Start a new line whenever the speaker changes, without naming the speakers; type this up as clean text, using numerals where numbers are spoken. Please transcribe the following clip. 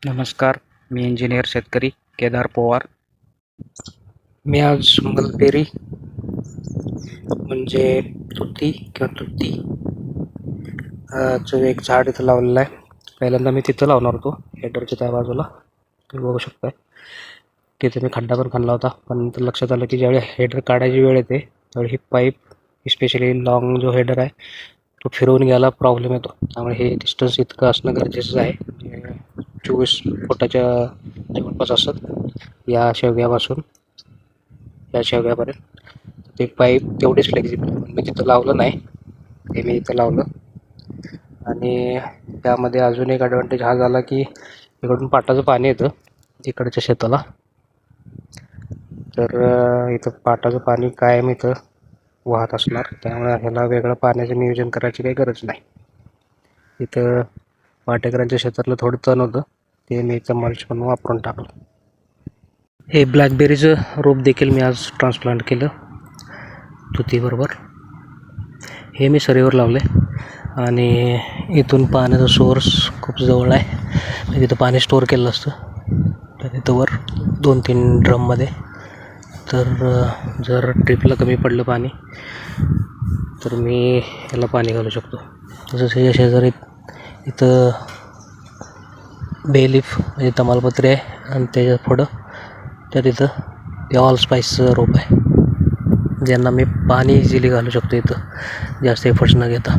नमस्कार. मी इंजिनियर शेतकरी केदार पवार. मी आज मलबेरी म्हणजे तुती किंवा तुती चं एक झाड इथं लावलेलं आहे. पहिल्यांदा मी तिथं लावणार होतो हेडरच्या त्या बाजूला, तुम्ही बघू शकता. तिथे मी खड्डा पण खणला होता, पण नंतर लक्षात आलं की ज्यावेळी हेडर काढायची वेळ येते त्यावेळी ही पाईप, स्पेशली लॉंग जो हेडर आहे तो फिरवून घ्यायला प्रॉब्लेम येतो. त्यामुळे हे डिस्टन्स इतकं असणं गरजेचं आहे. 24 फुटाच्या जवळपास असत या शेवग्यापासून या शेवग्यापर्यंत. ते पाईप तेवढीच फ्लेक्झिबल, मी तिथं लावलं नाही, ते मी इथं लावलं. आणि त्यामध्ये अजून एक ॲडव्हान्टेज हा झाला की इकडून पाटाचं पाणी येतं इकडच्या शेताला. तर इथं पाटाचं पाणी कायम इथं वाहत असणार, त्यामुळे ह्याला वेगळं पाण्याचं नियोजन करायची काही गरज नाही. इथं वाटेकरांच्या शेतातलं थोडं तण होतं, ते मी इथं मल्च म्हणून वापरून टाकलं. हे ब्लॅकबेरीचं रोप देखील मी आज ट्रान्सप्लांट केलं तुतीबरोबर. हे मी सरीवर लावले आणि इथून पाण्याचा सोर्स खूप जवळ आहे. मी तिथं पाणी स्टोअर केलं असतं तर तिथं वर 2-3 ड्रममध्ये. तर जर ट्रिपला कमी पडलं पाणी तर मी याला पाणी घालू शकतो. तसंच हे शेजारी इथं बेलीफ म्हणजे तमालपत्री आहे आणि त्याच्या पुढं त्या तिथं ते ऑल स्पाईसचं रोप आहे, ज्यांना मी पाणी इझिली घालू शकतो इथं जास्त एफर्ट्स न घेता.